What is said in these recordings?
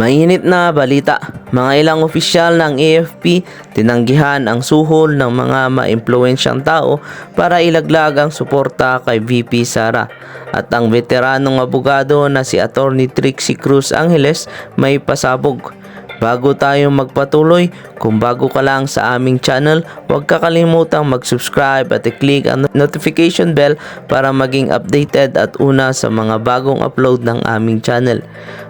Mainit na balita, mga ilang opisyal ng AFP tinanggihan ang suhol ng mga maimpluwensyang tao para ilaglag ang suporta kay VP Sara. At ang veteranong abogado na si Attorney Trixie Cruz Angeles may pasabog. Bago tayo magpatuloy, kung bago ka lang sa aming channel, huwag kakalimutang mag-subscribe at i-click ang notification bell para maging updated at una sa mga bagong upload ng aming channel.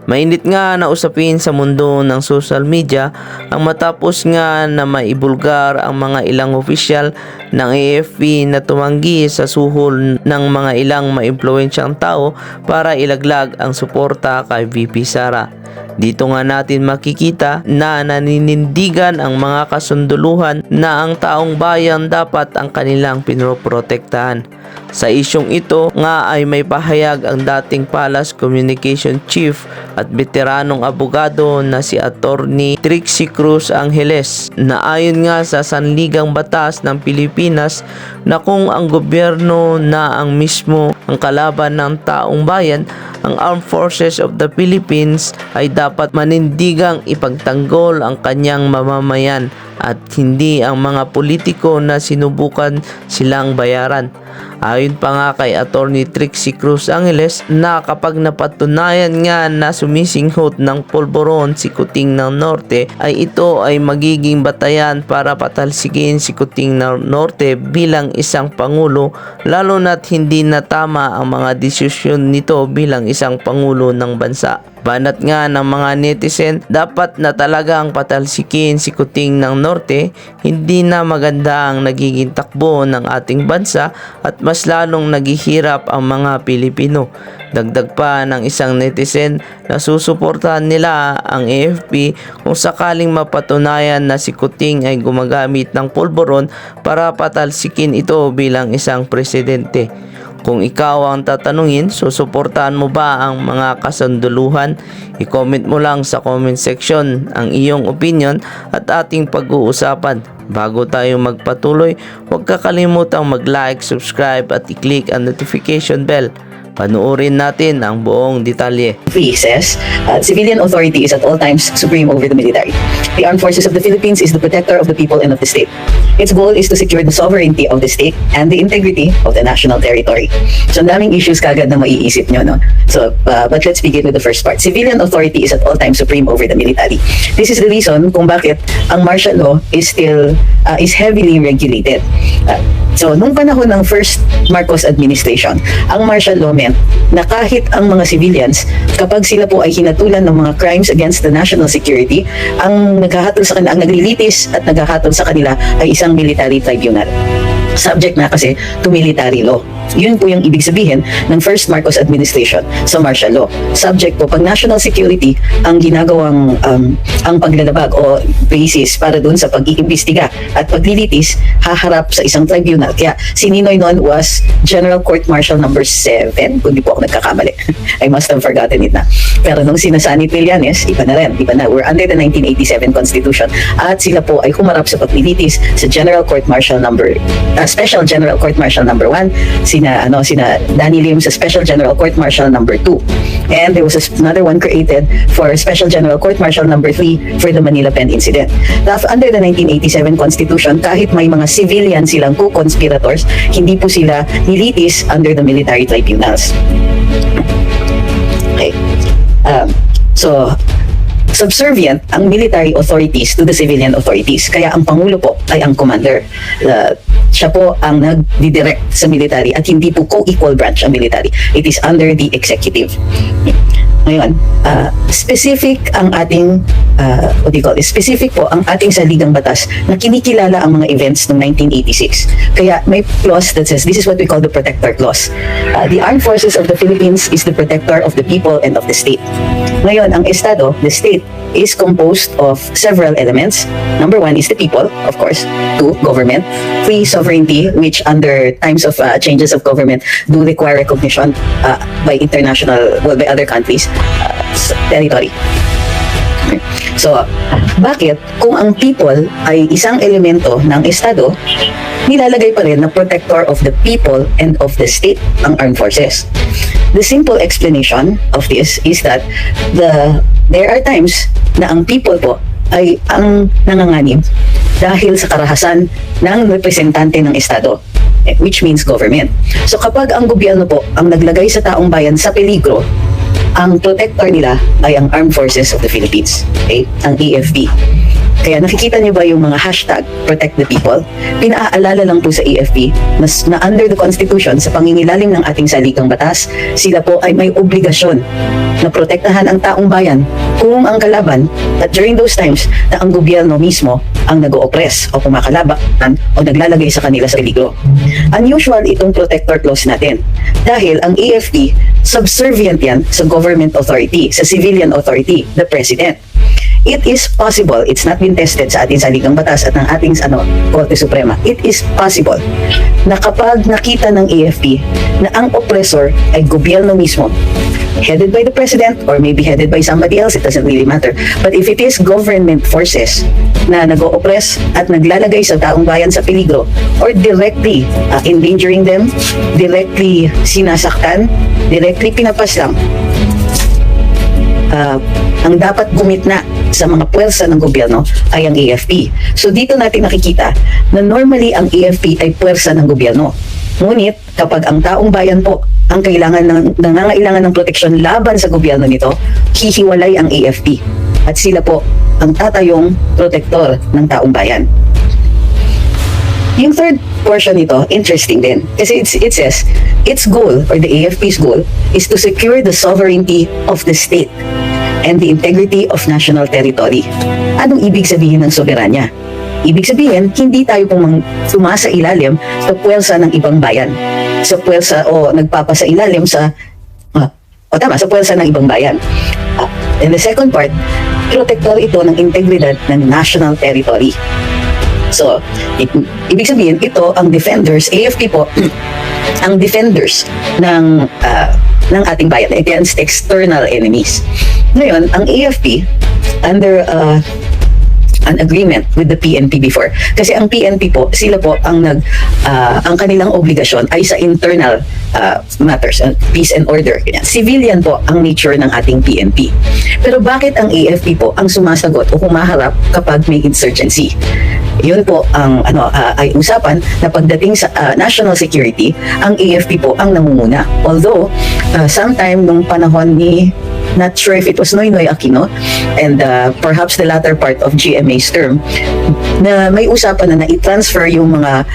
Mainit nga na usapin sa mundo ng social media ang matapos nga na maibulgar ang mga ilang opisyal ng AFP na tumanggi sa suhol ng mga ilang maimpluwensyang tao para ilaglag ang suporta kay VP Sara. Dito nga natin makikita na naninindigan ang mga kasunduluhan na ang taong bayan dapat ang kanilang pinoprotektahan. Sa isyong ito nga ay may pahayag ang dating Palace Communication Chief at veteranong abogado na si Attorney Trixie Cruz Angeles na ayon nga sa Sanligang Batas ng Pilipinas na kung ang gobyerno na ang mismo ang kalaban ng taong bayan, ang Armed Forces of the Philippines ay dapat manindigang ipagtanggol ang kanyang mamamayan at hindi ang mga politiko na sinubukan silang bayaran. Ayon pa nga kay Attorney Trixie Cruz Angeles na kapag napatunayan nga na sumisinghot ng polboron si Kuting ng Norte ay ito ay magiging batayan para patalsikin si Kuting ng Norte bilang isang pangulo, lalo na't hindi na tama ang mga desisyon nito bilang isang pangulo ng bansa. Banat nga ng mga netizen, dapat na talagang patalsikin si Kuting ng Norte, hindi na maganda ang nagiging takbo ng ating bansa at mas lalong naghihirap ang mga Pilipino. Dagdag pa ng isang netizen na susuportahan nila ang AFP kung sakaling mapatunayan na si Kuting ay gumagamit ng polboron para patalsikin ito bilang isang presidente. Kung ikaw ang tatanungin, susuportahan mo ba ang mga kasunduluhan? I-comment mo lang sa comment section ang iyong opinion at ating pag-uusapan. Bago tayo magpatuloy, huwag kakalimutang mag-like, subscribe at i-click ang notification bell. Panuorin natin ang buong detalye. Says, civilian authority is at all times supreme over the military. The Armed Forces of the Philippines is the protector of the people and of the state. Its goal is to secure the sovereignty of the state and the integrity of the national territory. So, ang daming issues kagad na maiisip nyo, no? So, but let's begin with the first part. Civilian authority is at all times supreme over the military. This is the reason kung bakit ang martial law is still is heavily regulated. So, nung panahon ng first Marcos administration, ang martial law meant na kahit ang mga civilians, kapag sila po ay hinatulan ng mga crimes against the national security, ang naghahatol sa kanila, ang naglilitis at naghahatol sa kanila ay isang military tribunal. Subject na kasi to military law. Yun po yung ibig sabihin ng first Marcos administration sa martial law. Subject po, pag national security ang ginagawang ang paglalabag o basis para dun sa pag-iimbestiga at paglilitis, haharap sa isang tribunal. Kaya si Ninoy noon was General Court Martial number 7, kung di po ako nagkakamali. I must have forgotten it na. Pero nung sinasani Trillanes, iba na rin. Iba na. We're under the 1987 Constitution. At sila po ay humarap sa paglilitis sa General Court Martial number Special General Court Martial number 1, sina Danny Lim sa Special General Court Martial number 2. And there was another one created for Special General Court Martial number 3 for the Manila Pen incident. Under the 1987 Constitution, kahit may mga civilian silang co-conspirators, hindi po sila nilitis under the military tribunals. Okay. So, subservient ang military authorities to the civilian authorities. Kaya ang Pangulo po ay ang commander. Siya po ang nagdidirect sa military at hindi po co-equal branch ang military. It is under the executive. Ngayon, specific ang ating specific po ang ating saligang batas na kinikilala ang mga events noong 1986. Kaya may clause that says, this is what we call the protector clause. The Armed Forces of the Philippines is the protector of the people and of the state. Ngayon, ang Estado, the state, is composed of several elements. Number 1 is the people, of course. 2, government. 3, sovereignty, which under times of changes of government do require recognition by by other countries, territory. So, bakit kung ang people ay isang elemento ng Estado, nilalagay pa rin na protector of the people and of the state ang armed forces? The simple explanation of this is that the there are times na ang people po ay ang nanganganib dahil sa karahasan ng representante ng Estado, which means government. So kapag ang gobyerno po ang naglagay sa taong bayan sa peligro, ang protector nila ay ang Armed Forces of the Philippines, okay? Ang AFP. Kaya nakikita niyo ba yung mga hashtag Protect the People? Pinaalala lang po sa AFP na under the Constitution, sa pangingilalim ng ating saligang batas, sila po ay may obligasyon na protektahan ang taong bayan kung ang kalaban, at during those times na ang gobyerno mismo ang nag-o-oppress o kumakalaban o naglalagay sa kanila sa peligro. Unusual itong protector clause natin dahil ang AFP subservient yan sa government authority, sa civilian authority, the president. It is possible, it's not been tested sa ating saligang batas at ng ating Korte Suprema. It is possible na kapag nakita ng AFP na ang oppressor ay gobyerno mismo, headed by the president or maybe headed by somebody else, it doesn't really matter. But if it is government forces na nag-o-oppress at naglalagay sa taong bayan sa peligro or directly endangering them, directly sinasaktan, directly pinapaslang, ang dapat gumitna sa mga puwersa ng gobyerno ay ang AFP. So dito natin nakikita na normally ang AFP ay puwersa ng gobyerno. Ngunit kapag ang taong bayan po ang nangangailangan ng proteksyon laban sa gobyerno nito, hihiwalay ang AFP. At sila po ang tatayong protektor ng taong bayan. Yung third portion nito, interesting din. Kasi it says, its goal, or the AFP's goal, is to secure the sovereignty of the state and the integrity of national territory. Anong ibig sabihin ng soberanya? Ibig sabihin, hindi tayo pong sumasa ilalim sa puwersa ng ibang bayan. Sa puwersa o nagpapasa ilalim sa sa puwersa ng ibang bayan. And the second part, protector ito ng integridad ng national territory. So, ibig sabihin, ito ang defenders, AFP po, ang defenders ng ating bayan against external enemies. Ngayon, ang AFP, under an agreement with the PNP before. Kasi ang PNP po, sila po ang ang kanilang obligasyon ay sa internal matters, peace and order. Ganyan. Civilian po ang nature ng ating PNP. Pero bakit ang AFP po ang sumasagot o humaharap kapag may insurgency? Yun po ang ay usapan na pagdating sa national security, ang AFP po ang nangunguna. Although, sometime nung panahon ni, not sure if it was Noynoy Aquino and perhaps the latter part of GMA's term, na may usapan na i-transfer yung mga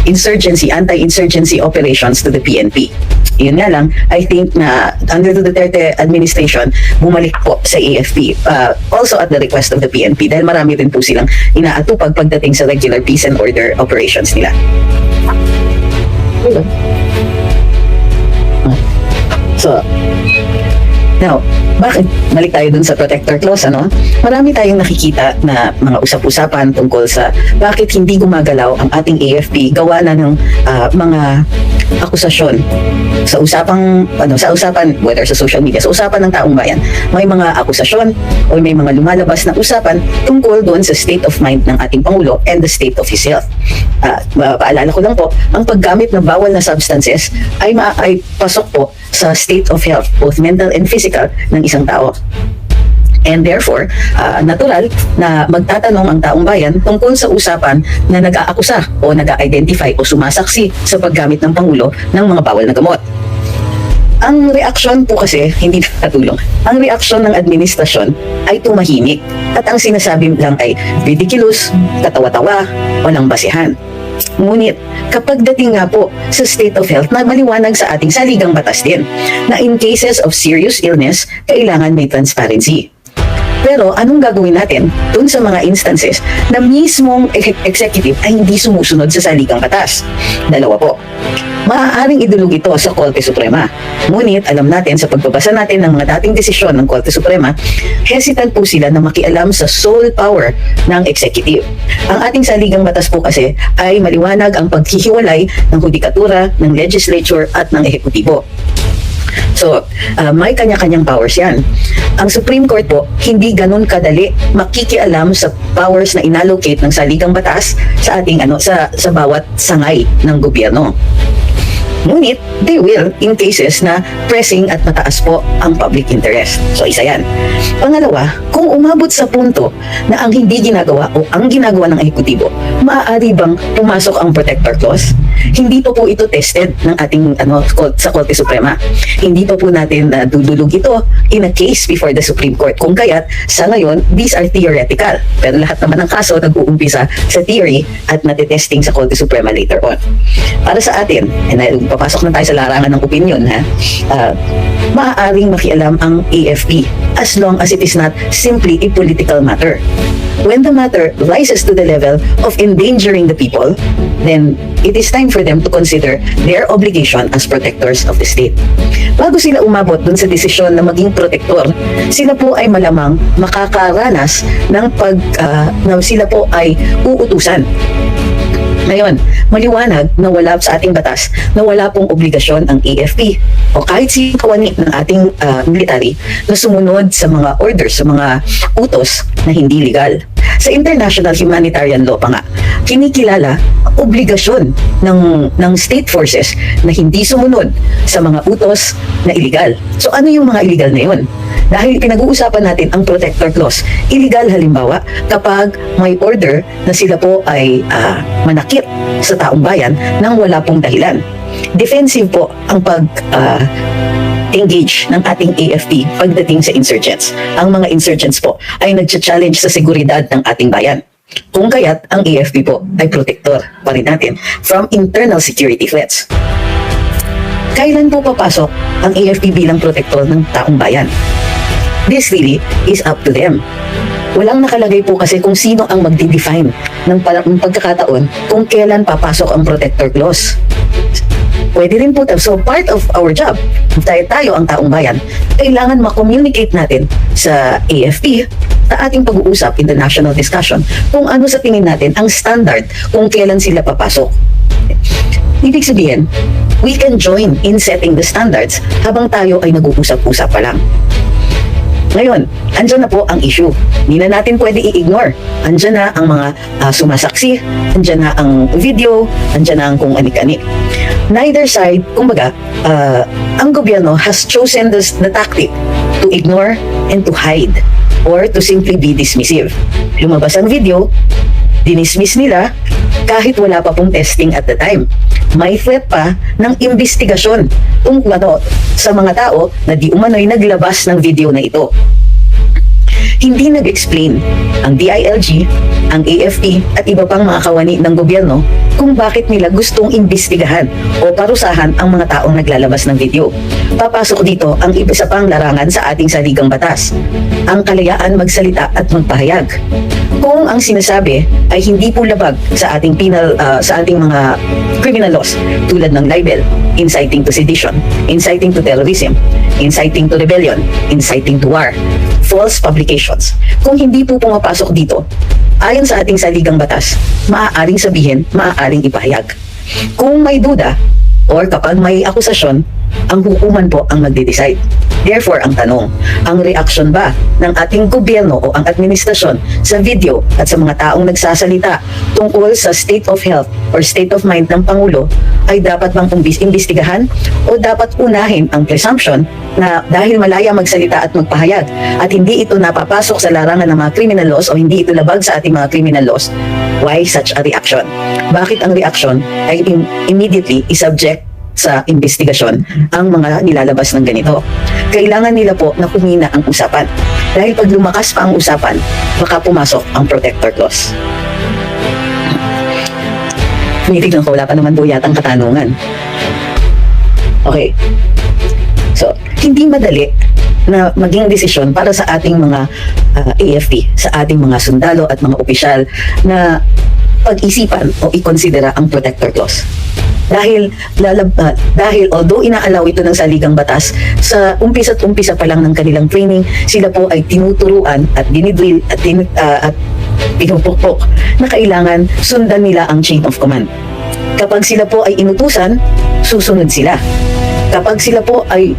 anti-insurgency operations to the PNP. Yun nga lang, I think na under the Duterte administration, bumalik po sa AFP. Also at the request of the PNP dahil marami rin po silang inaatupag pagdating sa regular peace and order operations nila. So, now, bakit? Balik tayo dun sa protector clause, ano? Marami tayong nakikita na mga usap-usapan tungkol sa bakit hindi gumagalaw ang ating AFP gawa na ng mga akusasyon sa usapan whether sa social media, sa usapan ng taong bayan. May mga akusasyon o may mga lumalabas na usapan tungkol doon sa state of mind ng ating Pangulo and the state of his health. Paalala ko lang po, ang paggamit ng bawal na substances ay pasok po sa state of health, both mental and physical, ng isang tao. And therefore, natural na magtatanong ang taong bayan tungkol sa usapan na nag-aakusa o nag-identify o sumasaksi sa paggamit ng Pangulo ng mga bawal na gamot. Ang reaksyon po kasi hindi nakatulong. Ang reaksyon ng administrasyon ay tumahimik at ang sinasabi lang ay ridiculous, katawa-tawa, walang basehan. Ngunit, kapag dating nga po sa state of health na maliwanag sa ating saligang batas din, na in cases of serious illness, kailangan may transparency. Pero anong gagawin natin dun sa mga instances na mismong executive ay hindi sumusunod sa saligang batas? Dalawa po. Maaaring idulog ito sa Korte Suprema. Ngunit alam natin sa pagbabasa natin ng mga dating desisyon ng Korte Suprema, hesitant po sila na makialam sa sole power ng executive. Ang ating saligang batas po kasi ay maliwanag ang paghihiwalay ng hudikatura, ng legislature at ng ehekutibo. So, may kanya-kanyang powers yan. Ang Supreme Court po, hindi ganun kadali makikialam sa powers na inallocate ng saligang batas sa ating sa bawat sangay ng gobyerno. Ngunit, they will in cases na pressing at mataas po ang public interest. So, isa yan. Pangalawa, kung umabot sa punto na ang hindi ginagawa o ang ginagawa ng ehekutibo, maaari bang pumasok ang protector clause? Hindi pa po ito tested ng ating sa Korte Suprema. Hindi pa po natin dudulog ito in a case before the Supreme Court. Kung kaya't, sa ngayon, these are theoretical. Pero lahat naman ng kaso nag-uumpisa sa theory at natitesting sa Korte Suprema later on. Para sa atin, papasok na tayo sa larangan ng opinion, maaaring makialam ang AFP as long as it is not simply a political matter. When the matter rises to the level of endangering the people, then it is time for them to consider their obligation as protectors of the state. Bago sila umabot dun sa desisyon na maging protector, sila po ay malamang makakaranas ng na sila po ay uutusan. Ngayon, maliwanag na wala sa ating batas na wala pong obligasyon ang AFP o kahit si kawani ng ating military na sumunod sa mga orders, sa mga utos na hindi legal. Sa international humanitarian law pa nga, kinikilala ang obligasyon ng state forces na hindi sumunod sa mga utos na illegal. So ano yung mga illegal na yun? Dahil pinag-uusapan natin ang protector clause. Illegal halimbawa kapag may order na sila po ay manakit sa taong bayan nang wala pong dahilan. Defensive po ang engage ng ating AFP pagdating sa insurgents. Ang mga insurgents po ay nag-challenge sa seguridad ng ating bayan. Kung kaya't ang AFP po ay protector pa rin natin from internal security threats. Kailan po papasok ang AFP bilang protector ng taong bayan? This really is up to them. Walang nakalagay po kasi kung sino ang magde-define ng pagkakataon kung kailan papasok ang protector clause. Pwede rin po, so part of our job, tayo ang taong bayan, kailangan ma-communicate natin sa AFP sa ating pag-uusap in the national discussion kung ano sa tingin natin ang standard kung kailan sila papasok. Ibig sabihin, we can join in setting the standards habang tayo ay nag-uusap-usap pa lang. Ngayon, andyan na po ang issue. Hindi na natin pwede i-ignore. Andyan na ang mga sumasaksi, andyan na ang video, andyan na ang kung anik-anik. Neither side, kumbaga, ang gobyerno has chosen the tactic to ignore and to hide or to simply be dismissive. Lumabas ang video, dinismiss nila kahit wala pa pong testing at the time. May threat pa ng investigasyon sa mga tao na di umano'y naglabas ng video na ito. Hindi nag-explain ang DILG, ang AFP at iba pang mga kawani ng gobyerno kung bakit nila gustong imbestigahan o parusahan ang mga taong naglalabas ng video. Papasok dito ang isa pang larangan sa ating saligang batas, ang kalayaan magsalita at magpahayag. Kung ang sinasabi ay hindi po labag sa ating sa ating mga criminal laws tulad ng libel, inciting to sedition, inciting to terrorism, inciting to rebellion, inciting to war, false publications. Kung hindi po pumapasok dito, ayon sa ating saligang batas, maaaring sabihin, maaaring ipahayag. Kung may duda or kapag may akusasyon, ang hukuman po ang magde-decide. Therefore, ang tanong, ang reaksyon ba ng ating gobyerno o ang administrasyon sa video at sa mga taong nagsasalita tungkol sa state of health or state of mind ng Pangulo ay dapat bang imbestigahan o dapat unahin ang presumption na dahil malaya magsalita at magpahayag at hindi ito napapasok sa larangan ng mga criminal laws o hindi ito labag sa ating mga criminal laws, why such a reaction? Bakit ang reaction ay immediately isubject sa investigasyon ang mga nilalabas ng ganito? Kailangan nila po na humina ang usapan. Dahil pag lumakas pa ang usapan, baka pumasok ang protector clause. Tinitignan ko, wala pa naman po yatang katanungan. Okay. So, hindi madali na maging desisyon para sa ating mga AFP, sa ating mga sundalo at mga opisyal na pag-isipan o ikonsidera ang protector clause. Dahil although inaalaw ito ng saligang batas, sa umpisa pa lang ng kanilang training, sila po ay tinuturuan at dinidrill at pinupukpok na kailangan sundan nila ang chain of command. Kapag sila po ay inutusan, susunod sila. Kapag sila po ay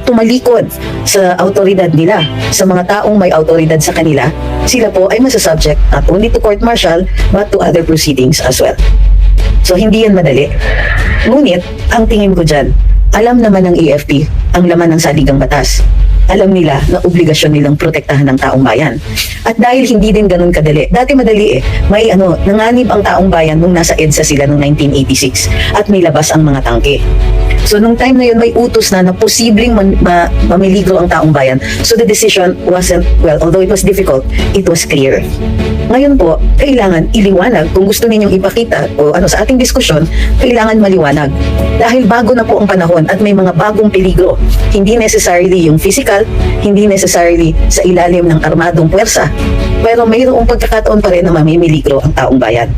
tumalikod sa autoridad nila, sa mga taong may autoridad sa kanila, sila po ay masasubject not only to court martial but to other proceedings as well. So, hindi yan madali. Ngunit, ang tingin ko dyan, alam naman ng AFP ang laman ng saligang batas. Alam nila na obligasyon nilang protektahan ng taong bayan. At dahil hindi din ganun kadali, dati madali may nanganib ang taong bayan nung nasa EDSA sila noong 1986 at may labas ang mga tangke. So, nung time na yun, may utos na posibleng mamiligro ang taong bayan. So, the decision wasn't, well, although it was difficult, it was clear. Ngayon po, kailangan iliwanag. Kung gusto ninyong ipakita o sa ating diskusyon, kailangan maliwanag. Dahil bago na po ang panahon at may mga bagong peligro. Hindi necessarily yung physical, hindi necessarily sa ilalim ng armadong puwersa, pero mayroong pagkakataon pa rin na mamimiligro ang taong bayan.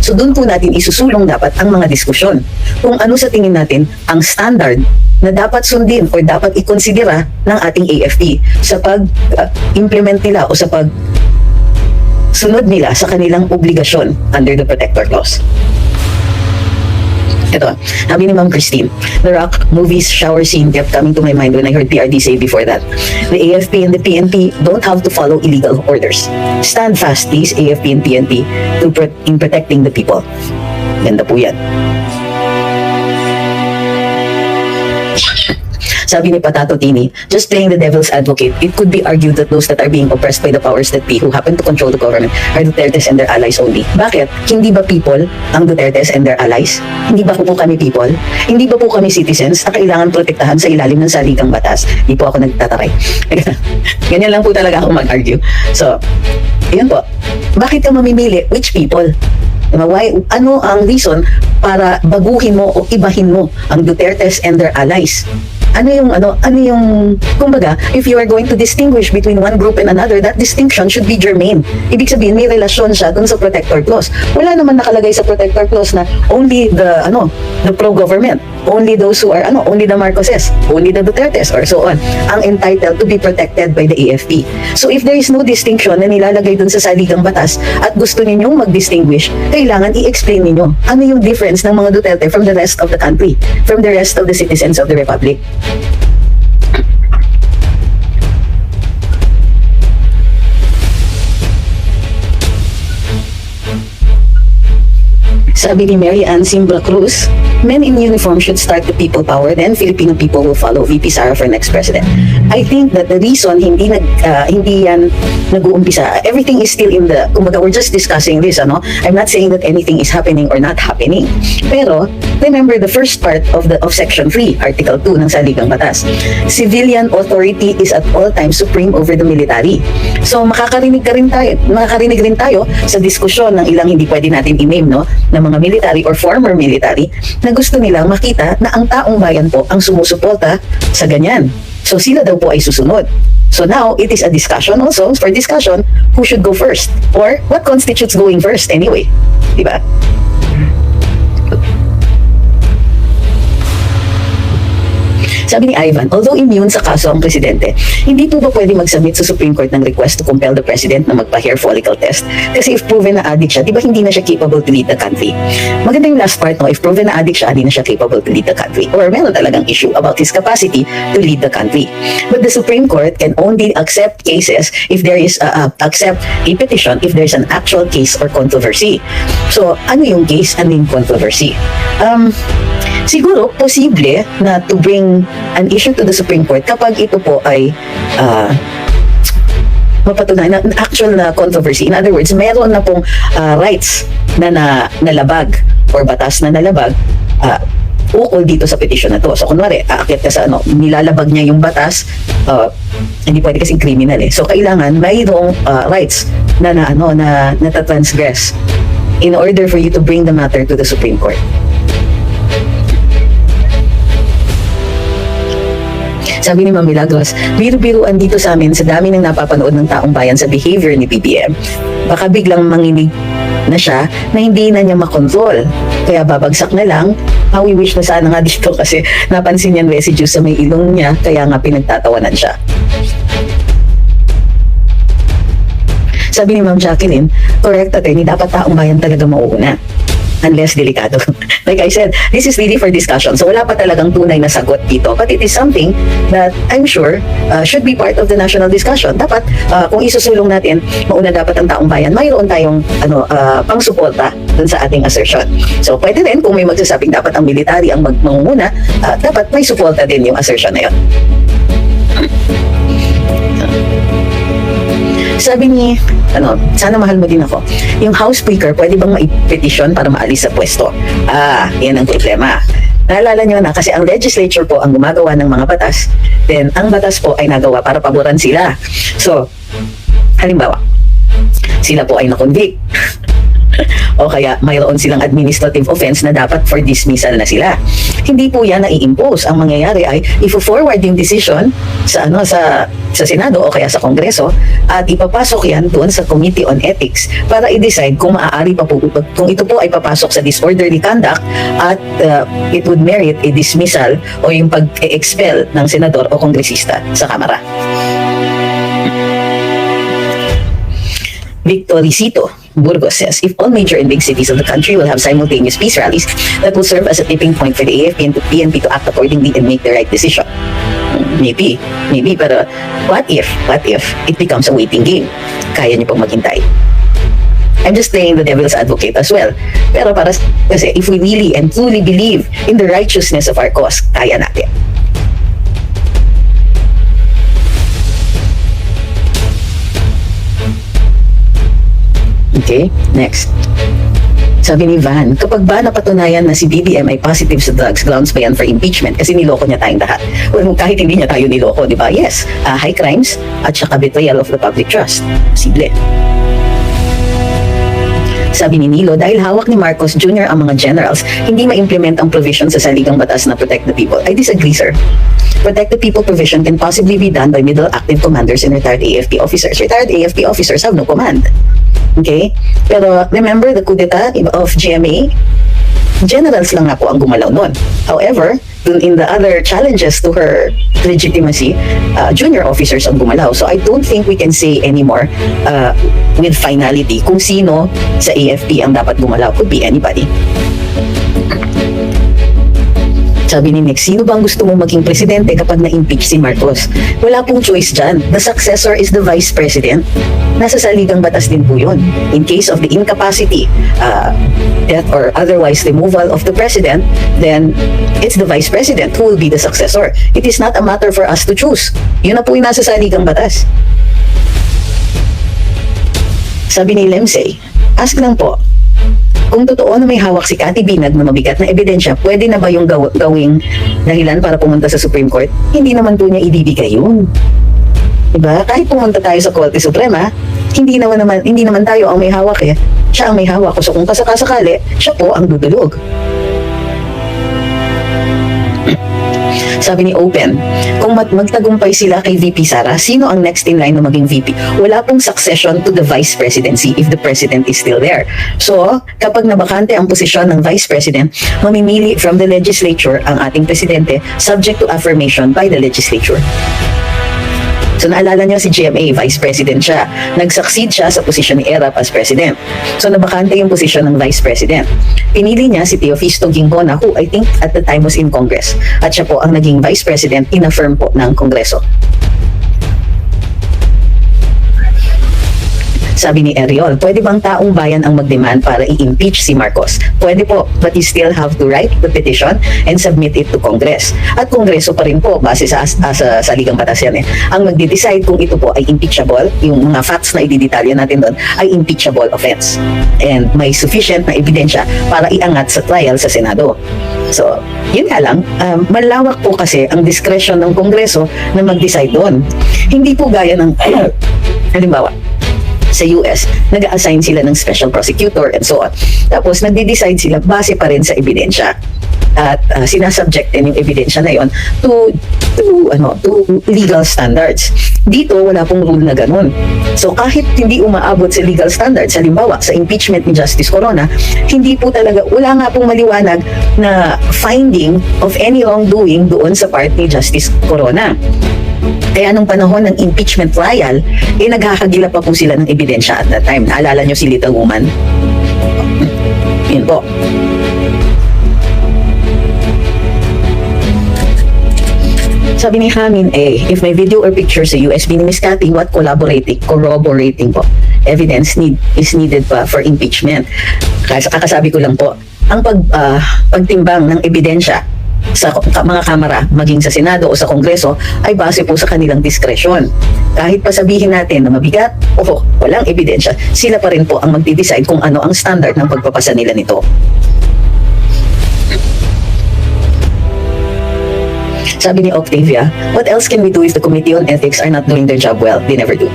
So doon po natin isusulong dapat ang mga diskusyon kung ano sa tingin natin ang standard na dapat sundin o dapat ikonsidera ng ating AFP sa pag-implement nila o sa pag-sunod nila sa kanilang obligasyon under the Protector Clause. Ito, sabi ni Ma'am Christine, the Rock movie's shower scene kept coming to my mind when I heard PRD say before that. The AFP and the PNP don't have to follow illegal orders. Stand fast, please, AFP and PNP, in protecting the people. Ganda po yan. Sabi ni Patato Tini, just playing the devil's advocate, it could be argued that those that are being oppressed by the powers that be who happen to control the government are Dutertes and their allies only. Bakit? Hindi ba people ang Dutertes and their allies? Hindi ba po kami people? Hindi ba po kami citizens na kailangan protektahan sa ilalim ng saligang batas? Hindi po ako nagtataray. Ganyan lang po talaga ako mag-argue. So, yun po. Bakit ka mamimili? Which people? Why, ano ang reason para baguhin mo o ibahin mo ang Dutertes and their allies? Ano yung, kumbaga, if you are going to distinguish between one group and another, that distinction should be germane. Ibig sabihin, may relasyon siya dun sa Protector Clause. Wala naman nakalagay sa Protector Clause na only the pro-government, only those who are, only the Marcoses, only the Dutertes, or so on, ang entitled to be protected by the AFP. So if there is no distinction na nilalagay dun sa saligang batas at gusto ninyong mag-distinguish, kailangan i-explain ninyo ano yung difference ng mga Duterte from the rest of the country, from the rest of the citizens of the Republic. Sabi ni Mary Ann Simbra Cruz, men in uniform should start the people power, then Filipino people will follow VP Sara for next president. I think that the reason hindi yan nag-uumpisa, everything is still in the, kumbaga, we're just discussing this, I'm not saying that anything is happening or not happening. Pero, remember the first part of Section 3, Article 2 ng Saligang Batas. Civilian authority is at all times supreme over the military. So, makakarinig rin tayo sa diskusyon ng ilang hindi pwede natin i-name, ng mga military or former military na gusto nilang makita na ang taong bayan po ang sumusuporta sa ganyan. So sila daw po ay susunod. So now, it is a discussion also, for discussion, who should go first? Or what constitutes going first anyway? Diba? Sabi ni Ivan, although immune sa kaso ang presidente, hindi po ba pwede mag-submit sa Supreme Court ng request to compel the president na magpa-hair follicle test? Kasi if proven na addict siya, di ba hindi na siya capable to lead the country? Maganda yung last part, if proven na addict siya, hindi na siya capable to lead the country. Or meron talagang issue about his capacity to lead the country. But the Supreme Court can only accept cases if there is, accept a petition if there's an actual case or controversy. So, ano yung case and yung controversy? Siguro, posible na to bring an issue to the Supreme Court kapag ito po ay mapatunayan na actual na controversy. In other words, meron na pong rights na nalabag or batas na nalabag ukol dito sa petition na to. So, kunwari, aakyat ka sa nilalabag niya yung batas, hindi pwede kasing criminal eh. So, kailangan mayroong rights na natatransgress in order for you to bring the matter to the Supreme Court. Sabi ni Ma'am Milagros, biru-biruan dito sa amin sa dami ng napapanood ng taong bayan sa behavior ni BBM. Baka biglang manginig na siya na hindi na niya makontrol. Kaya babagsak na lang. We wish na sana nga dito kasi napansin niyang residue sa may ilong niya kaya nga pinagtatawanan siya. Sabi ni Ma'am Jacqueline, correct attorney, dapat taong bayan talaga mauuna. Unless delikado. Like I said, this is really for discussion. So wala pa talagang tunay na sagot dito. But it is something that I'm sure should be part of the national discussion. Dapat kung isusulong natin, mauna dapat ang taong bayan, mayroon tayong pangsuporta dun sa ating assertion. So pwede rin kung may magsasabing dapat ang military ang magmumuna, dapat may suporta din yung assertion na yun. Sabi ni, sana mahal mo din ako. Yung House Speaker, pwede bang maipetisyon para maalis sa pwesto? Yan ang problema. Naalala nyo na, kasi ang legislature po ang gumagawa ng mga batas, then ang batas po ay nagawa para paboran sila. So, halimbawa, sila po ay na-convict. O kaya mayroon silang administrative offense na dapat for dismissal na sila. Hindi po yan nai-impose. Ang mangyayari ay i-forward yung decision sa Senado o kaya sa Kongreso at ipapasok yan doon sa Committee on Ethics para i-decide kung maaari pa po, kung ito po ay papasok sa disorderly conduct at it would merit a dismissal o yung pag-expel ng senador o kongresista sa Kamara. Victoricito Burgos says, if all major and big cities of the country will have simultaneous peace rallies, that will serve as a tipping point for the AFP and the PNP to act accordingly and make the right decision. Maybe, pero what if it becomes a waiting game? Kaya niyo pong maghintay. I'm just playing the devil's advocate as well. Pero kasi if we really and truly believe in the righteousness of our cause, kaya natin. Okay, next. Sabi ni Van, kapag ba napatunayan na si BBM ay positive sa drugs, grounds ba yan for impeachment? Kasi niloko niya tayong lahat. Well, kahit hindi niya tayo niloko, di ba? Yes, high crimes at saka betrayal of the public trust. Posible. Sabi ni Nilo, dahil hawak ni Marcos Jr. ang mga generals, hindi ma-implement ang provision sa saligang batas na protect the people. I disagree, sir. Protect the people provision can possibly be done by middle active commanders and retired AFP officers. Retired AFP officers have no command. Okay? Pero remember the coup d'etat of GMA? Generals lang nga po ang gumalaw nun. However, in the other challenges to her legitimacy, junior officers ang gumalaw. So I don't think we can say anymore with finality kung sino sa AFP ang dapat gumalaw. Could be anybody. Sabi ni Nick, sino bang gusto mong maging presidente kapag na-impeach si Marcos? Wala pong choice dyan. The successor is the vice president. Nasa saligang batas din po yun. In case of the incapacity, death or otherwise removal of the president, then it's the vice president who will be the successor. It is not a matter for us to choose. Yun na po yung nasa saligang batas. Sabi ni Lemsey, ask lang po, kung totoo na may hawak si Cathy Binag na mabigat na ebidensya, pwede na ba yung gawing dahilan para pumunta sa Supreme Court? Hindi naman po niya ibibigay yun. Diba? Kahit pumunta tayo sa Korte Suprema, hindi naman tayo ang may hawak eh. Siya ang may hawak. So kung kasakasakali, siya po ang dudulog. Sabi ni Open, kung magtagumpay sila kay VP Sara, sino ang next in line na maging VP? Wala pong succession to the vice presidency if the president is still there. So, kapag nabakante ang posisyon ng vice president, mamimili from the legislature ang ating presidente subject to affirmation by the legislature. So naalala niyo si GMA, vice president siya. Nag-succeed siya sa posisyon ni Erap as president. So nabakante yung posisyon ng vice president. Pinili niya si Teofisto Ginggona who I think at the time was in Congress. At siya po ang naging vice president, in-affirm po ng Kongreso. Sabi ni Eriol, pwede bang taong bayan ang mag-demand para i-impeach si Marcos? Pwede po, but you still have to write the petition and submit it to Congress. At Kongreso pa rin po, base sa saligang batas yan ang magde-decide kung ito po ay impeachable, yung mga facts na ididetalya natin doon, ay impeachable offense. And may sufficient na ebidensya para iangat sa trial sa Senado. So, yun nga lang, malawak po kasi ang discretion ng Kongreso na mag-decide doon. Hindi po gaya ng, halimbawa, sa US, nag-assign sila ng special prosecutor and so on. Tapos, nagde-decide sila base pa rin sa ebidensya. At sinasubject din yung ebidensya na yon to legal standards. Dito, wala pong rule na ganun. So, kahit hindi umaabot sa legal standards, halimbawa, sa impeachment ni Justice Corona, hindi po talaga, wala nga pong maliwanag na finding of any wrongdoing doon sa part ni Justice Corona. Kaya nung panahon ng impeachment trial, naghahagilap pa po sila ng ebidensya at that time. Naalala nyo si Little Woman? Yun po. Sabi ni Hamin A, if may video or picture sa USB ni Ms. Cathy, what corroborating po evidence is needed pa for impeachment? Kakasabi ko lang po, ang pagtimbang ng ebidensya sa mga kamera, maging sa Senado o sa Kongreso, ay base po sa kanilang diskresyon. Kahit pa sabihin natin na mabigat o walang ebidensya, sila pa rin po ang magde-decide kung ano ang standard ng pagpapasa nila nito. Sabi ni Octavia, what else can we do if the Committee on Ethics are not doing their job well? They never do.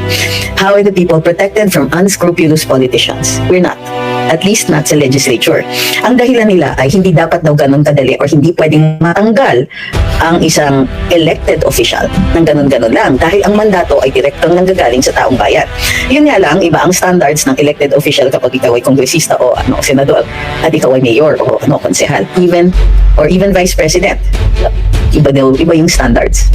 How are the people protected from unscrupulous politicians? We're not. At least not sa legislature. Ang dahilan nila ay hindi dapat daw ganun kadali or hindi pwedeng matanggal ang isang elected official ng ganun-ganun lang dahil ang mandato ay direktang nanggagaling sa taong bayan. Yun nga lang, iba ang standards ng elected official kapag ikaw ay kongresista o senador at ikaw ay mayor o konsehal, even vice president. Iba yung standards.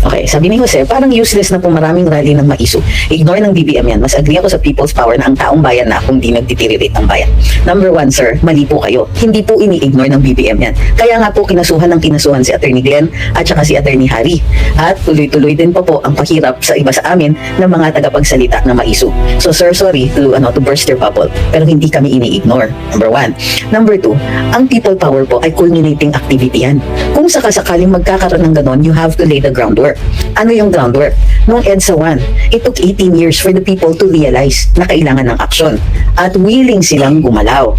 Okay, sabi ni Jose, parang useless na po maraming rally ng maiso. Ignore ng BBM yan. Mas agree ako sa people's power na ang taong bayan na kung di nagdeteriorate ang bayan. Number one, sir, mali po kayo. Hindi po ini-ignore ng BBM yan. Kaya nga po kinasuhan si Attorney Glenn at saka si Attorney Harry. At tuloy-tuloy din po ang pahirap sa iba sa amin ng mga tagapagsalita ng maiso. So sir, sorry to burst your bubble. Pero hindi kami ini-ignore. Number one. Number two, ang people power po ay culminating activity yan. Kung sakasakaling magkakaroon ng ganon, you have to lay the groundwork. Ano yung groundwork? Noong EDSA 1, it took 18 years for the people to realize na kailangan ng aksyon at willing silang gumalaw.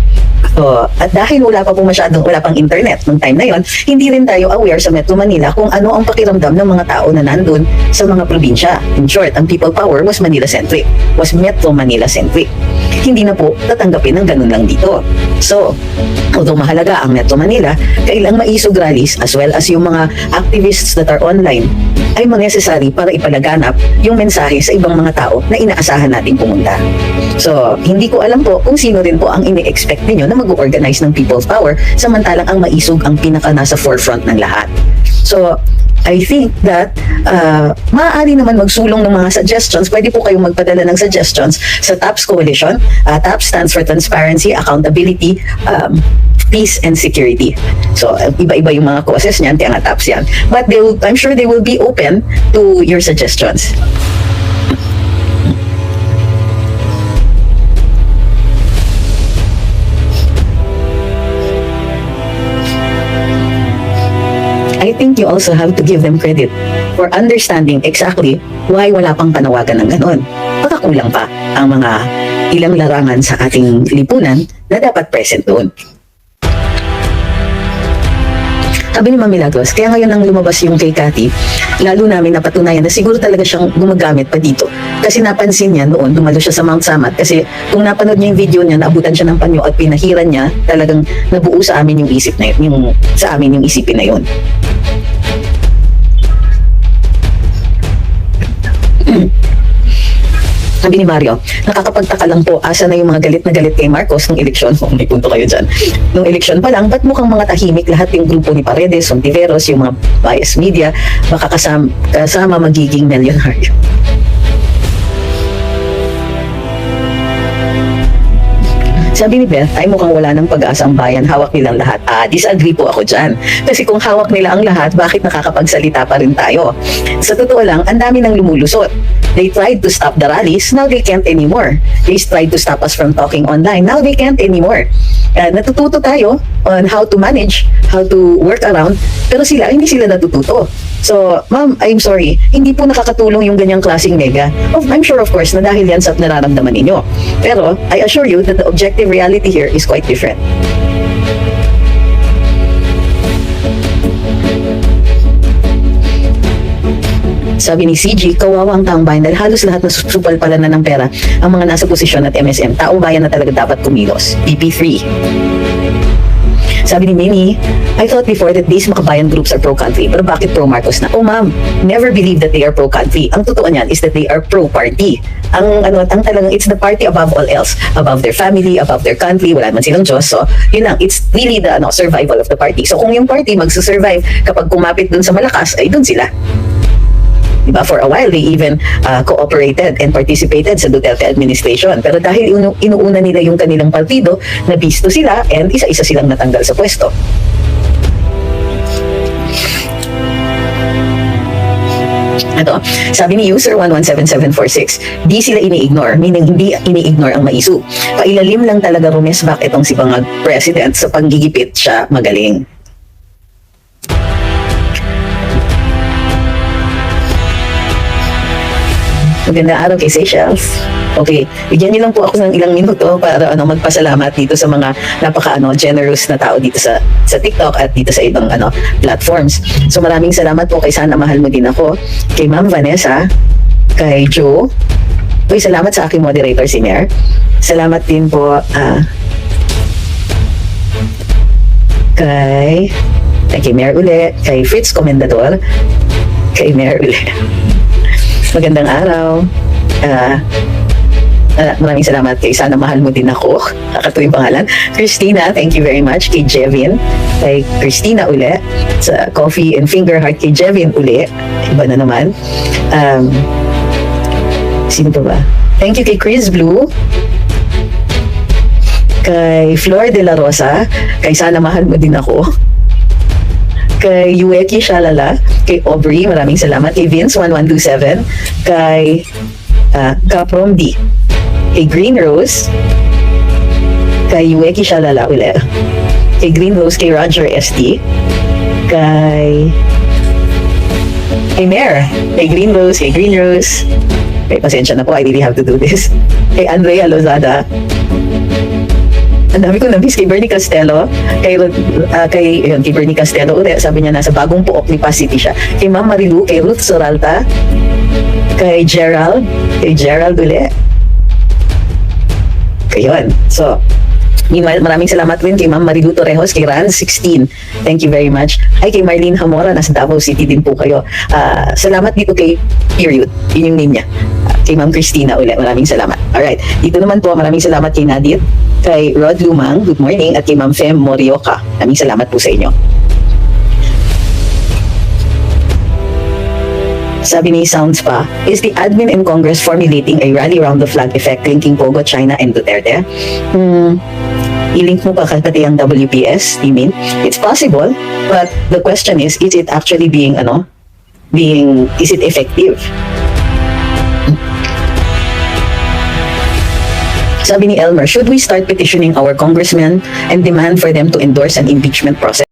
At dahil wala pang internet nung time na yon, hindi rin tayo aware sa Metro Manila kung ano ang pakiramdam ng mga tao na nandun sa mga probinsya. In short, ang people power was Manila-centric, was Metro Manila-centric. Hindi na po tatanggapin ng ganun lang dito. So, although mahalaga ang Metro Manila, kailang maisog rallies as well as yung mga activists that are online ay necessary para ipalaganap yung mensahe sa ibang mga tao na inaasahan nating pumunta. So, hindi ko alam po kung sino rin po ang ini-expect ninyo na mag-organize ng people's power samantalang ang maisog ang pinaka nasa forefront ng lahat. So, I think that maaari naman magsulong ng mga suggestions. Pwede po kayong magpadala ng suggestions sa TAPS Coalition. TAPS stands for Transparency, Accountability, Peace and Security. So, iba-iba yung mga causes niyan, kaya nga TAPS yan. But I'm sure they will be open to your suggestions. I think you also have to give them credit for understanding exactly why wala pang panawagan ng ganon. Pagkakulang pa ang mga ilang larangan sa ating lipunan na dapat present doon. Sabi ni Ma'am Milagros, kaya ngayon nang lumabas yung kay Cathy, lalo namin napatunayan na siguro talaga siyang gumagamit pa dito. Kasi napansin niya noon, dumalo siya sa Mount Samat. Kasi kung napanood niya yung video niya, naabutan siya ng panyo at pinahiran niya, talagang nabuo sa amin yung isip na yun, sa amin yung isipin na yun. Sabi ni Mario, nakakapagtaka lang po, asa na yung mga galit na galit kay Marcos nung eleksyon. May punto kayo dyan. Nung eleksyon pa lang, ba't mukhang mga tahimik lahat yung grupo ni Paredes, Ontiveros, yung mga bias media, baka kasama magiging milyonaryo. Sabi ni Beth, ay mukhang wala ng pag-asa ang bayan, hawak nilang lahat. Disagree po ako dyan. Kasi kung hawak nila ang lahat, bakit nakakapagsalita pa rin tayo? Sa totoo lang, ang dami nang lumulusot. They tried to stop the rallies, now they can't anymore. They tried to stop us from talking online, now they can't anymore. Natututo tayo on how to manage, how to work around, pero hindi sila natututo. So, ma'am, I'm sorry, hindi po nakakatulong yung ganyang klaseng mega. I'm sure of course na dahil yan sa nararamdaman ninyo. Pero, I assure you that the objective reality here is quite different. Sabi ni CG, kawawa ang taong bayan dahil halos lahat na supal pala na ng pera ang mga nasa posisyon at MSM. Taong bayan na talaga dapat kumilos. PP3. Sabi ni Mimi, I thought before that these makabayan groups are pro-country, pero bakit pro-Marcos na? Oh ma'am, never believe that they are pro-country. Ang totoo niyan is that they are pro-party. Ang talagang, it's the party above all else. Above their family, above their country, wala man silang Diyos. So, yun lang, it's really the survival of the party. So, kung yung party magsusurvive kapag kumapit dun sa malakas, ay dun sila. Diba? For a while, they even cooperated and participated sa Duterte administration. Pero dahil inuuna nila yung kanilang partido, nabisto sila and isa-isa silang natanggal sa pwesto. Ito, sabi ni user 117746, di sila ini-ignore, meaning hindi ini-ignore ang maisu. Pailalim lang talaga rumesbak itong si Bangag President sa panggigipit siya magaling. Magandang araw kay Seychelles. Okay, bigyan niyo lang po ako ng ilang minuto para magpasalamat dito sa mga generous na tao dito sa TikTok at dito sa ibang platforms. So maraming salamat po kay Sana Mahal Mo Din Ako, kay Ma'am Vanessa, kay Joe. Uy, salamat sa aking moderator si Mer. Salamat din po kay Mer uli, kay Fritz Comendador, kay Mer uli. Magandang araw. Maraming salamat kay Sana Mahal Mo Din Ako. Kakatuwing pangalan. Christina, thank you very much. Kay Jevin. Kay Christina uli. Sa Coffee and Finger Heart kay Jevin uli. Iba na naman. Sino pa ba? Thank you kay Chris Blue. Kay Flor de la Rosa. Kay Sana Mahal Mo Din Ako. Kay Yueki Shalala, kay Aubrey, maraming salamat, kay Vince1127, kay Kaprom D, kay Green Rose, kay Yueki Shalala ulit, kay Green Rose, kay Roger ST, kay Mer, kay Green Rose, kay pasensya na po, I really have to do this, kay Andrea Lozada, ang dami ko na-miss, kay Bernie Castello, kay Bernie Castello ulit, sabi niya nasa bagong Pook ni Pa City siya, kay Ma'am Marilu, kay Ruth Soralta, kay Gerald ulit, kayon. So meanwhile, maraming salamat din kay Ma'am Marilu Torrejos, kay Ran16, thank you very much. Ay, kay Marlene Hamora, nasa Davao City din po kayo. Salamat dito kay Period, yun yung name niya. Kay Ma'am Christina ulit, maraming salamat. Alright, dito naman po, maraming salamat kay Nadir, kay Rod Lumang, good morning, at kay Ma'am Fem Morioka. Maraming salamat po sa inyo. Sabi ni Sounds pa, is the admin in Congress formulating a rally around the flag effect linking Pogo, China, and Duterte? I-link mo pa pati ang WPS, you mean? It's possible, but the question is it actually is it effective? Sabi ni Elmer, should we start petitioning our congressmen and demand for them to endorse an impeachment process?